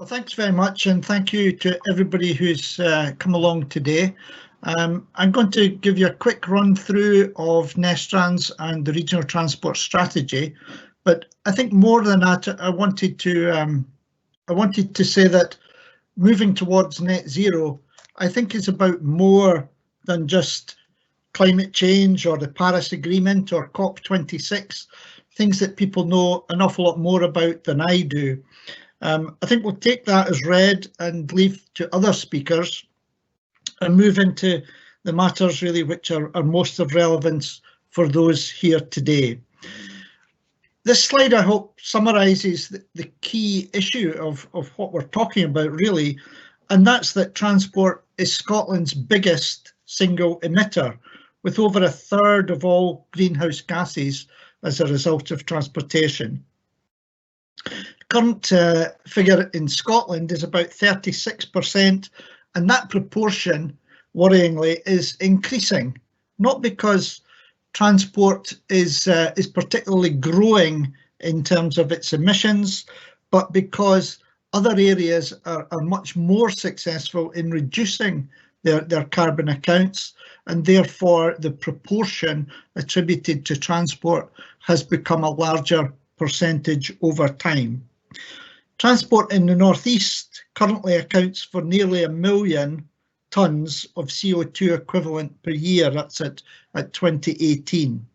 Well, thanks very much, and thank you to everybody who's come along today. I'm going to give you a quick run through of Nestrans and the regional transport strategy, but I think more than that, I wanted to say that moving towards net zero, I think is about more than just climate change or the Paris Agreement or COP26, things that people know an awful lot more about than I do. I think we'll take that as read and leave to other speakers and move into the matters really which are most of relevance for those here today. This slide, I hope, summarises the key issue of what we're talking about really, and that's that transport is Scotland's biggest single emitter, with over 1/3 of all greenhouse gases as a result of transportation. Current figure in Scotland is about 36%, and that proportion, worryingly, is increasing, not because transport is particularly growing in terms of its emissions, but because other areas are much more successful in reducing their carbon accounts, and therefore the proportion attributed to transport has become a larger percentage over time. Transport in the northeast currently accounts for nearly 1 million tonnes of CO2 equivalent per year. That's at 2018,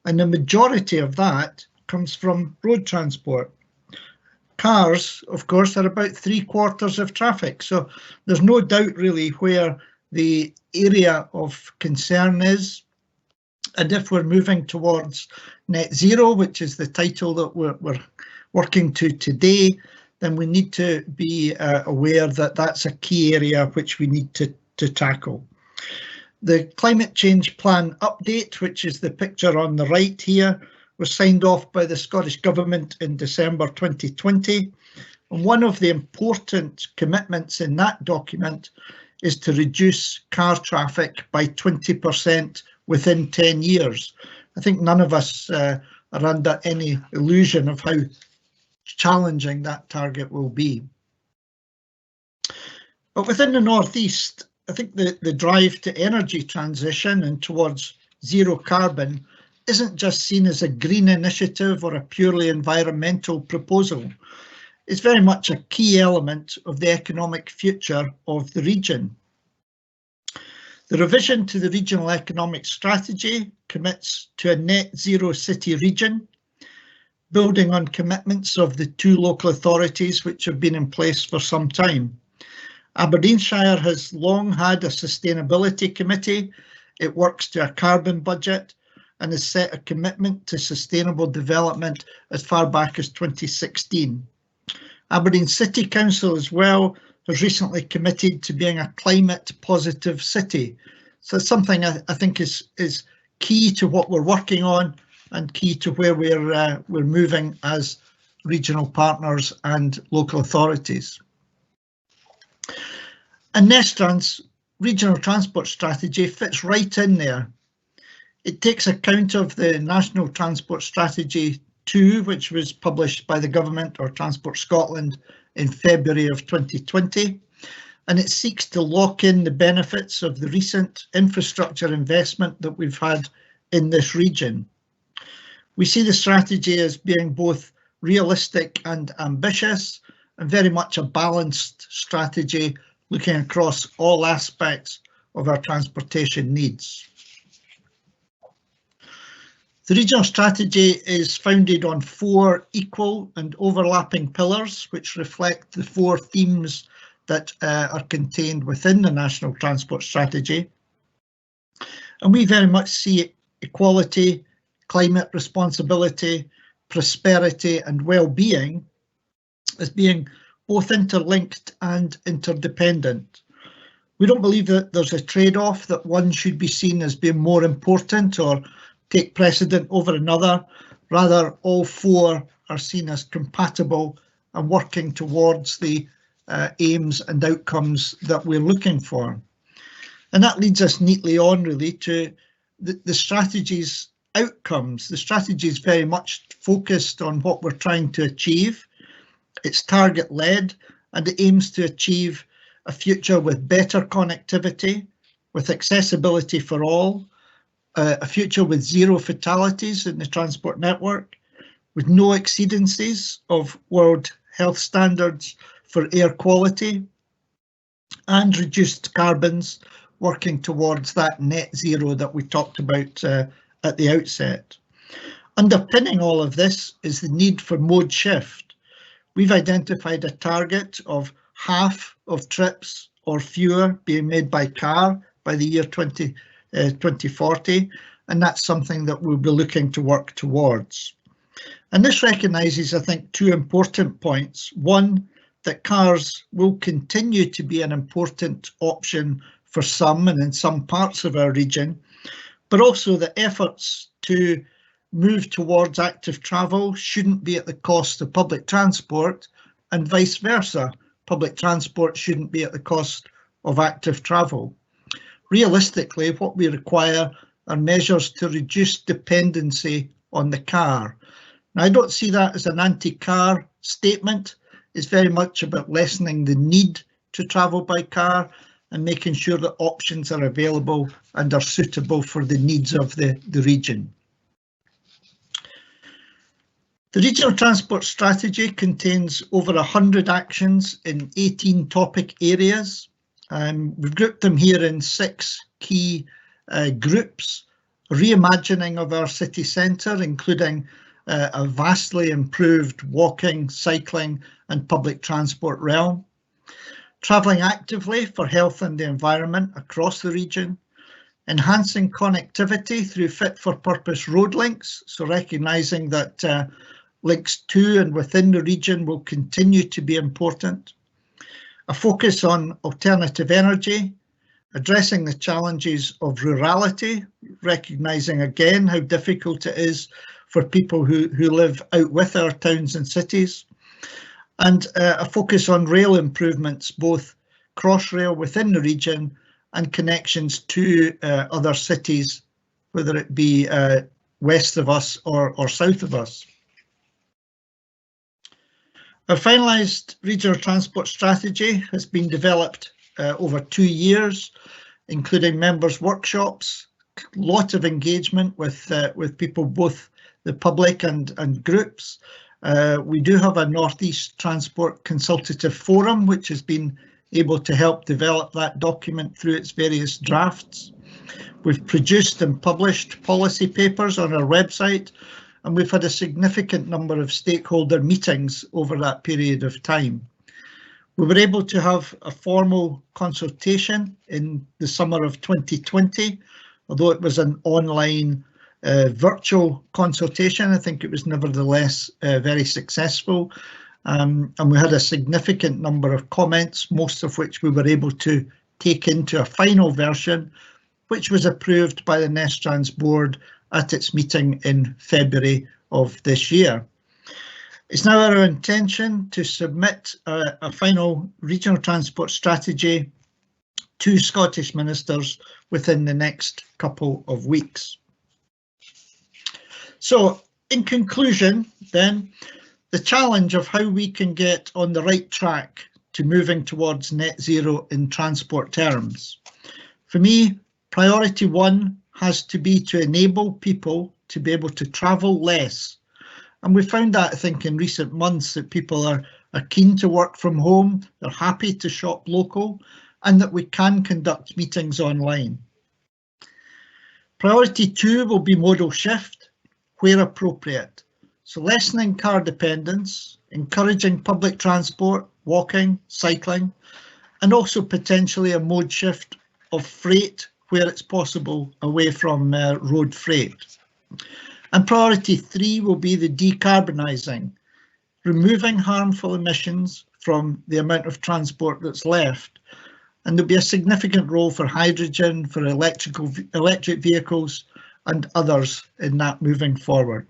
and the majority of that comes from road transport. Cars, of course, are about 3/4 of traffic, so there's no doubt really where the area of concern is. And if we're moving towards net zero, which is the title that we're working to today, then we need to be aware that that's a key area which we need to tackle. The climate change plan update, which is the picture on the right here, was signed off by the Scottish Government in December 2020. And one of the important commitments in that document is to reduce car traffic by 20% within 10 years. I think none of us are under any illusion of how challenging that target will be. But within the northeast, I think the drive to energy transition and towards zero carbon isn't just seen as a green initiative or a purely environmental proposal. It's very much a key element of the economic future of the region. The revision to the Regional Economic Strategy commits to a net zero city region, building on commitments of the 2 local authorities which have been in place for some time. Aberdeenshire has long had a sustainability committee. It works to a carbon budget and has set a commitment to sustainable development as far back as 2016. Aberdeen City Council as well has recently committed to being a climate positive city. So it's something I think is key to what we're working on and key to where we're moving as regional partners and local authorities. And Nestrans regional transport strategy fits right in there. It takes account of the National Transport Strategy 2, which was published by the government or Transport Scotland in February of 2020, and it seeks to lock in the benefits of the recent infrastructure investment that we've had in this region. We see the strategy as being both realistic and ambitious, and very much a balanced strategy looking across all aspects of our transportation needs. The regional strategy is founded on 4 equal and overlapping pillars, which reflect the 4 themes that are contained within the National Transport Strategy. And we very much see equality, climate responsibility, prosperity and well-being as being both interlinked and interdependent. We don't believe that there's a trade-off, that one should be seen as being more important or take precedent over another. Rather, all 4 are seen as compatible and working towards the aims and outcomes that we're looking for. And that leads us neatly on really to the strategy's outcomes. The strategy is very much focused on what we're trying to achieve. It's target led and it aims to achieve a future with better connectivity, with accessibility for all, a future with zero fatalities in the transport network, with no exceedances of World Health Standards for air quality, and reduced carbons, working towards that net zero that we talked about at the outset. Underpinning all of this is the need for mode shift. We've identified a target of half of trips or fewer being made by car by the year 2040, and that's something that we'll be looking to work towards. And this recognises, I think, two important points. One, that cars will continue to be an important option for some and in some parts of our region, but also that efforts to move towards active travel shouldn't be at the cost of public transport, and vice versa. Public transport shouldn't be at the cost of active travel. Realistically, what we require are measures to reduce dependency on the car. Now, I don't see that as an anti-car statement. It's very much about lessening the need to travel by car and making sure that options are available and are suitable for the needs of the region. The Regional Transport Strategy contains over 100 actions in 18 topic areas. We've grouped them here in 6 key groups. Reimagining of our city centre, including a vastly improved walking, cycling and public transport realm. Travelling actively for health and the environment across the region. Enhancing connectivity through fit-for-purpose road links, so recognising that links to and within the region will continue to be important. A focus on alternative energy, addressing the challenges of rurality, recognising again how difficult it is for people who live out with our towns and cities, and a focus on rail improvements, both cross-rail within the region and connections to other cities, whether it be west of us or south of us. Our finalised regional transport strategy has been developed over 2 years, including members' workshops, a lot of engagement with people, both the public and groups. We do have a North East Transport Consultative Forum, which has been able to help develop that document through its various drafts. We've produced and published policy papers on our website, and we've had a significant number of stakeholder meetings over that period of time. We were able to have a formal consultation in the summer of 2020, although it was an online virtual consultation. I think it was nevertheless very successful, and we had a significant number of comments, most of which we were able to take into a final version, which was approved by the Nestrans board at its meeting in February of this year. It's now our intention to submit a final regional transport strategy to Scottish ministers within the next couple of weeks. So, in conclusion, then, the challenge of how we can get on the right track to moving towards net zero in transport terms. For me, priority 1 has to be to enable people to be able to travel less. And we found that, I think, in recent months, that people are keen to work from home, they're happy to shop local, and that we can conduct meetings online. Priority 2 will be modal shift, where appropriate. So lessening car dependence, encouraging public transport, walking, cycling, and also potentially a mode shift of freight where it's possible away from road freight. And priority 3 will be the decarbonising, removing harmful emissions from the amount of transport that's left. And there'll be a significant role for hydrogen, for electric vehicles and others in that moving forward.